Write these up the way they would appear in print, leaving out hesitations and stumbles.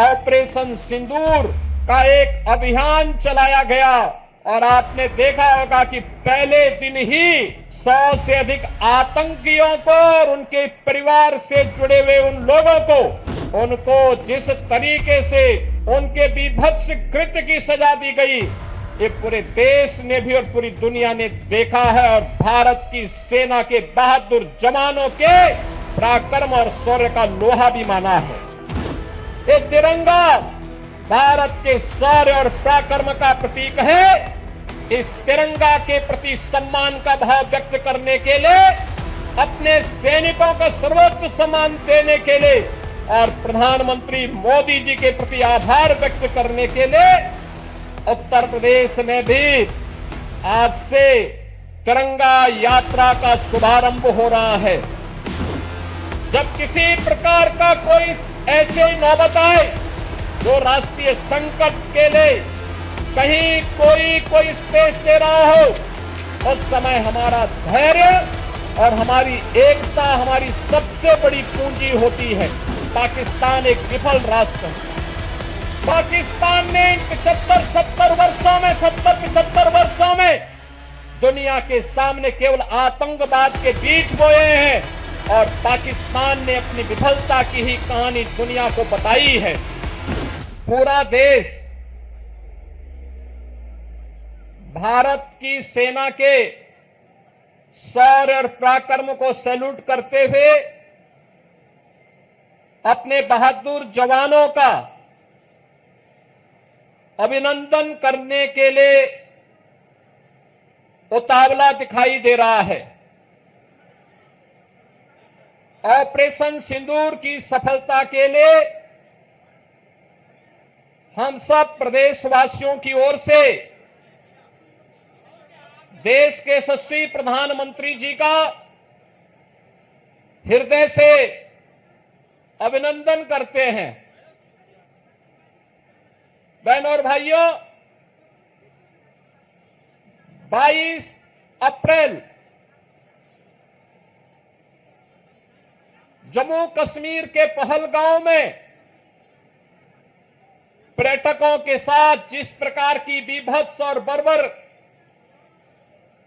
Operation सिंदूर का एक अभियान चलाया गया और आपने देखा होगा कि पहले दिन ही 100 से अधिक आतंकियों को और उनके परिवार से जुड़े हुए उन लोगों को उनको जिस तरीके से उनके बीभत्स कृत्य की सजा दी गई, ये पूरे देश ने भी और पूरी दुनिया ने देखा है और भारत की सेना के बहादुर जवानों के पराक्रम और शौर्य का लोहा भी माना है। ये तिरंगा भारत के शौर्य और पराक्रम का प्रतीक है। इस तिरंगा के प्रति सम्मान का भाव व्यक्त करने के लिए, अपने सैनिकों को सर्वोच्च सम्मान देने के लिए और प्रधानमंत्री मोदी जी के प्रति आभार व्यक्त करने के लिए उत्तर प्रदेश में भी आज से तिरंगा यात्रा का शुभारंभ हो रहा है। जब किसी प्रकार का कोई ऐसे नौबत आए जो राष्ट्रीय संकट के लिए कहीं कोई स्पेस दे रहा हो, उस समय हमारा धैर्य और हमारी एकता हमारी सबसे बड़ी पूंजी होती है। पाकिस्तान एक विफल राष्ट्र है। पाकिस्तान ने 75 वर्षों में दुनिया के सामने केवल आतंकवाद के बीज बोए हैं और पाकिस्तान ने अपनी विफलता की ही कहानी दुनिया को बताई है। पूरा देश भारत की सेना के शौर्य और पराक्रम को सैल्यूट करते हुए अपने बहादुर जवानों का अभिनंदन करने के लिए उतावला दिखाई दे रहा है। ऑपरेशन सिंदूर की सफलता के लिए हम सब प्रदेशवासियों की ओर से देश के यशस्वी प्रधानमंत्री जी का हृदय से अभिनंदन करते हैं। बहनों और भाइयों, 22 अप्रैल जम्मू कश्मीर के पहलगांव में पर्यटकों के साथ जिस प्रकार की बीभत्स और बर्बर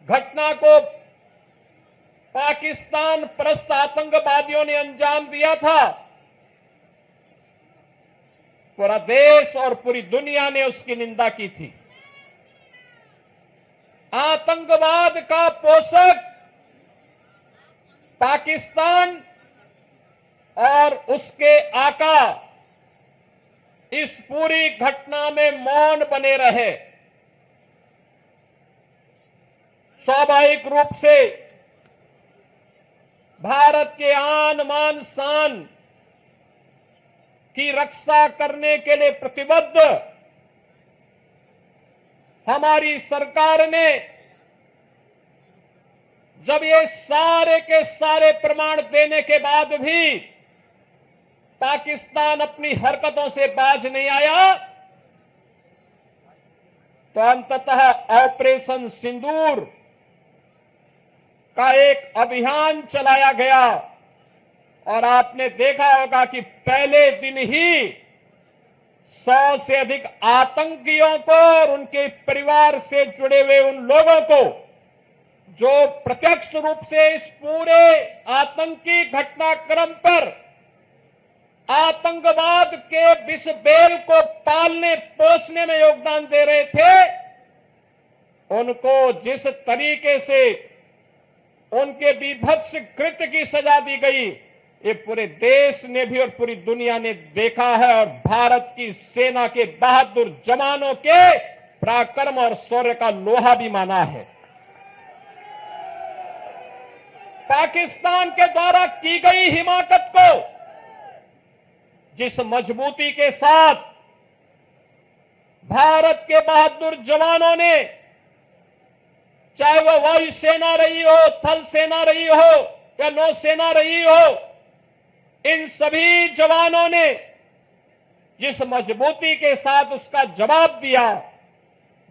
घटना को पाकिस्तान परस्त आतंकवादियों ने अंजाम दिया था, पूरा देश और पूरी दुनिया ने उसकी निंदा की थी। आतंकवाद का पोषक पाकिस्तान और उसके आका इस पूरी घटना में मौन बने रहे। स्वाभाविक रूप से भारत के आन मान शान की रक्षा करने के लिए प्रतिबद्ध हमारी सरकार ने जब ये सारे के सारे प्रमाण देने के बाद भी पाकिस्तान अपनी हरकतों से बाज नहीं आया, तो अंततः ऑपरेशन सिंदूर का एक अभियान चलाया गया और आपने देखा होगा कि पहले दिन ही 100 से अधिक आतंकियों को और उनके परिवार से जुड़े हुए उन लोगों को जो प्रत्यक्ष रूप से इस पूरे आतंकी घटनाक्रम पर आतंकवाद के विष बेल को पालने पोषने में योगदान दे रहे थे, उनको जिस तरीके से उनके बीभत्स कृत्य की सजा दी गई, ये पूरे देश ने भी और पूरी दुनिया ने देखा है और भारत की सेना के बहादुर जवानों के पराक्रम और शौर्य का लोहा भी माना है। पाकिस्तान के द्वारा की गई हिमाकत को जिस मजबूती के साथ भारत के बहादुर जवानों ने, चाहे वो वायुसेना रही हो, थल सेना रही हो या नौसेना रही हो, इन सभी जवानों ने जिस मजबूती के साथ उसका जवाब दिया,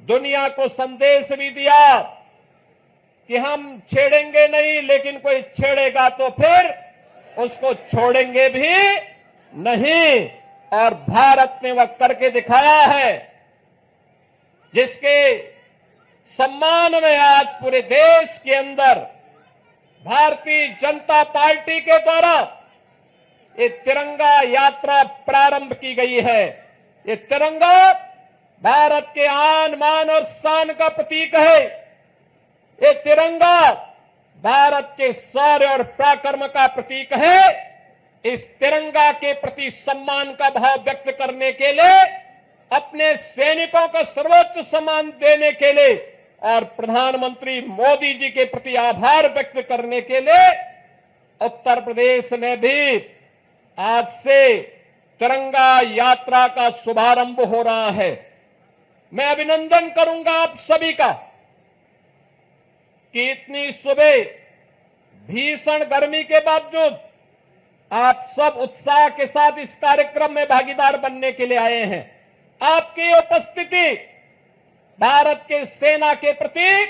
दुनिया को संदेश भी दिया कि हम छेड़ेंगे नहीं, लेकिन कोई छेड़ेगा तो फिर उसको छोड़ेंगे भी नहीं। और भारत ने वह करके दिखाया है, जिसके सम्मान में आज पूरे देश के अंदर भारतीय जनता पार्टी के द्वारा ये तिरंगा यात्रा प्रारंभ की गई है। ये तिरंगा भारत के आन मान और शान का प्रतीक है। ये तिरंगा भारत के शौर्य और पराक्रम का प्रतीक है। इस तिरंगा के प्रति सम्मान का भाव व्यक्त करने के लिए, अपने सैनिकों को सर्वोच्च सम्मान देने के लिए और प्रधानमंत्री मोदी जी के प्रति आभार व्यक्त करने के लिए उत्तर प्रदेश में भी आज से तिरंगा यात्रा का शुभारंभ हो रहा है। मैं अभिनंदन करूंगा आप सभी का कि इतनी सुबह भीषण गर्मी के बावजूद आप सब उत्साह के साथ इस कार्यक्रम में भागीदार बनने के लिए आए हैं। आपकी उपस्थिति भारत के सेना के प्रति,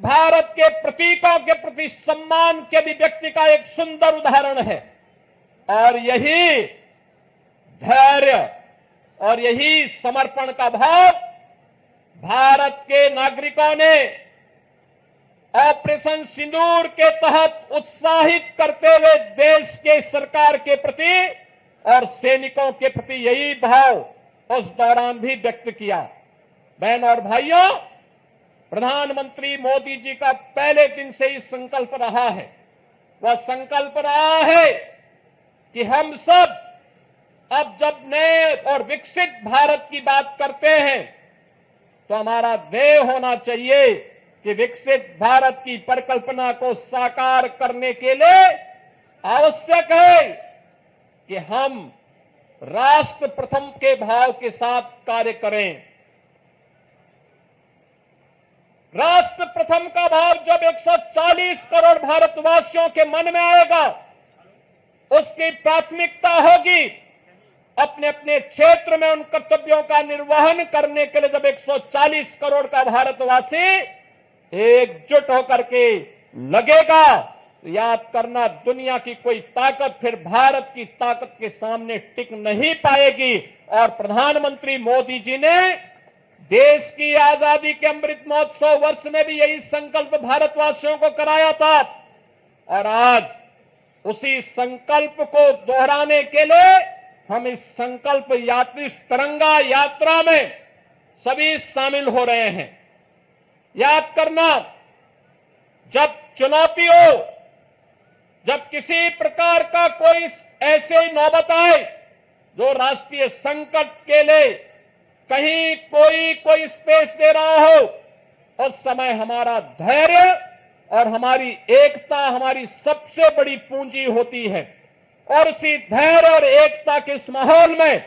भारत के प्रतीकों के प्रति सम्मान के अभिव्यक्ति का एक सुंदर उदाहरण है। और यही धैर्य और यही समर्पण का भाव भारत के नागरिकों ने ऑपरेशन सिंदूर के तहत उत्साहित करते हुए देश के सरकार के प्रति और सैनिकों के प्रति यही भाव उस दौरान भी व्यक्त किया। बहनों और भाइयों, प्रधानमंत्री मोदी जी का पहले दिन से ही संकल्प रहा है, वह संकल्प रहा है कि हम सब अब जब नए और विकसित भारत की बात करते हैं तो हमारा ध्येय होना चाहिए कि विकसित भारत की परिकल्पना को साकार करने के लिए आवश्यक है कि हम राष्ट्र प्रथम के भाव के साथ कार्य करें। राष्ट्र प्रथम का भाव जब 140 करोड़ भारतवासियों के मन में आएगा, उसकी प्राथमिकता होगी अपने अपने क्षेत्र में उन कर्तव्यों का निर्वहन करने के लिए। जब 140 करोड़ का भारतवासी एकजुट होकर के लगेगा, तो याद करना, दुनिया की कोई ताकत फिर भारत की ताकत के सामने टिक नहीं पाएगी। और प्रधानमंत्री मोदी जी ने देश की आजादी के अमृत महोत्सव वर्ष में भी यही संकल्प भारतवासियों को कराया था। और आज उसी संकल्प को दोहराने के लिए हम इस संकल्प यात्री तिरंगा यात्रा में सभी शामिल हो रहे हैं। याद करना, जब चुनौती हो, जब किसी प्रकार का कोई ऐसे नौबत आए जो राष्ट्रीय संकट के लिए कहीं कोई स्पेस दे रहा हो, उस समय हमारा धैर्य और हमारी एकता हमारी सबसे बड़ी पूंजी होती है। और उसी धैर्य और एकता के इस माहौल में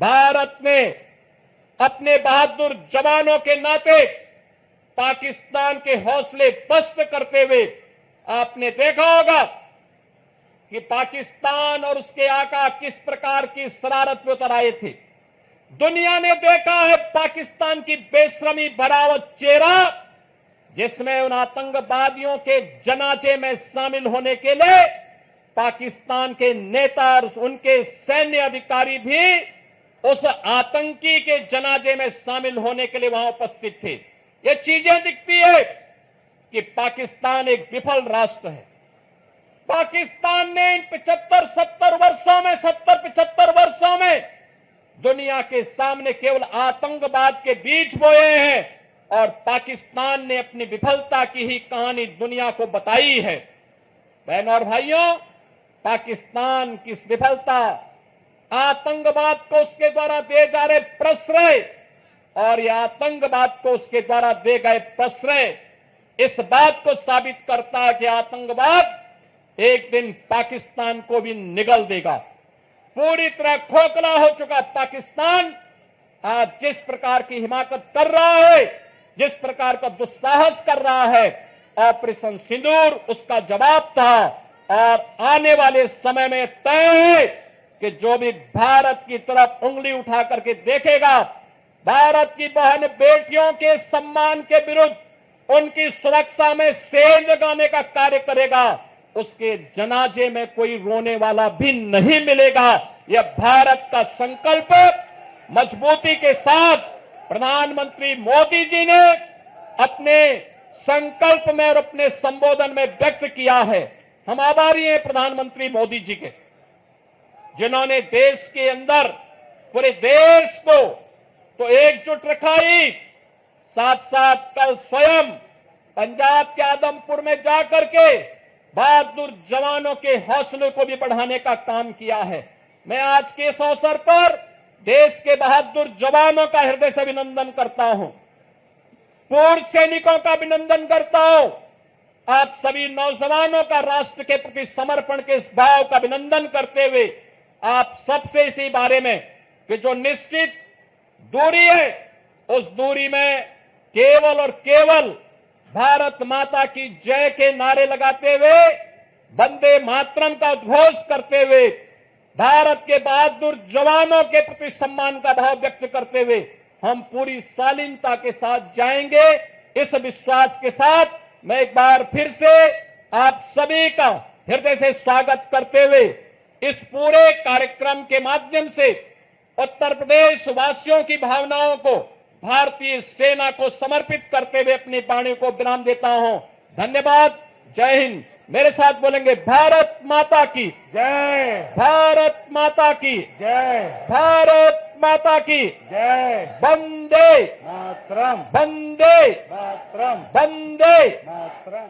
भारत ने अपने बहादुर जवानों के नाते पाकिस्तान के हौसले पस्त करते हुए, आपने देखा होगा कि पाकिस्तान और उसके आका किस प्रकार की शरारत में उतर आए थे। दुनिया ने देखा है पाकिस्तान की बेशर्मी भरा चेहरा, जिसमें उन आतंकवादियों के जनाजे में शामिल होने के लिए पाकिस्तान के नेता और उनके सैन्य अधिकारी भी उस आतंकी के जनाजे में शामिल होने के लिए वहां उपस्थित थे। ये चीजें दिखती है कि पाकिस्तान एक विफल राष्ट्र है। पाकिस्तान ने इन 75 वर्षों में दुनिया के सामने केवल आतंकवाद के बीज बोए हैं और पाकिस्तान ने अपनी विफलता की ही कहानी दुनिया को बताई है। बहनों और भाइयों, पाकिस्तान की विफलता, आतंकवाद को उसके द्वारा दिए जा रहे प्रश्रय और यह आतंकवाद को उसके द्वारा दिए गए प्रश्रय इस बात को साबित करता है कि आतंकवाद एक दिन पाकिस्तान को भी निगल देगा। पूरी तरह खोखला हो चुका पाकिस्तान आज जिस प्रकार की हिमाकत कर रहा है, जिस प्रकार का दुस्साहस कर रहा है, ऑपरेशन सिंदूर उसका जवाब था। और आने वाले समय में तय है कि जो भी भारत की तरफ उंगली उठा करके देखेगा, भारत की बहन बेटियों के सम्मान के विरुद्ध उनकी सुरक्षा में सेंध लगाने का कार्य करेगा, उसके जनाजे में कोई रोने वाला भी नहीं मिलेगा। यह भारत का संकल्प मजबूती के साथ प्रधानमंत्री मोदी जी ने अपने संकल्प में और अपने संबोधन में व्यक्त किया है। हम आभारी हैं प्रधानमंत्री मोदी जी के, जिन्होंने देश के अंदर पूरे देश को तो एकजुट रखा ही, साथ साथ कल स्वयं पंजाब के आदमपुर में जाकर के बहादुर जवानों के हौसले को भी बढ़ाने का काम किया है। मैं आज के इस अवसर पर देश के बहादुर जवानों का हृदय से अभिनंदन करता हूं, पूर्व सैनिकों का अभिनंदन करता हूं। आप सभी नौजवानों का राष्ट्र के प्रति समर्पण के इस भाव का अभिनंदन करते हुए आप सबसे इसी बारे में कि जो निश्चित दूरी है, उस दूरी में केवल और केवल भारत माता की जय के नारे लगाते हुए, वंदे मातरम का उद्घोष करते हुए, भारत के बहादुर जवानों के प्रति सम्मान का भाव व्यक्त करते हुए हम पूरी शालीनता के साथ जाएंगे। इस विश्वास के साथ मैं एक बार फिर से आप सभी का हृदय से स्वागत करते हुए इस पूरे कार्यक्रम के माध्यम से उत्तर प्रदेश वासियों की भावनाओं को भारतीय सेना को समर्पित करते हुए अपनी वाणी को विराम देता हूं। धन्यवाद। जय हिंद। मेरे साथ बोलेंगे भारत माता की जय, भारत माता की जय, भारत माता की जय, वंदे मातरम, वंदे मातरम, वंदे मातरम।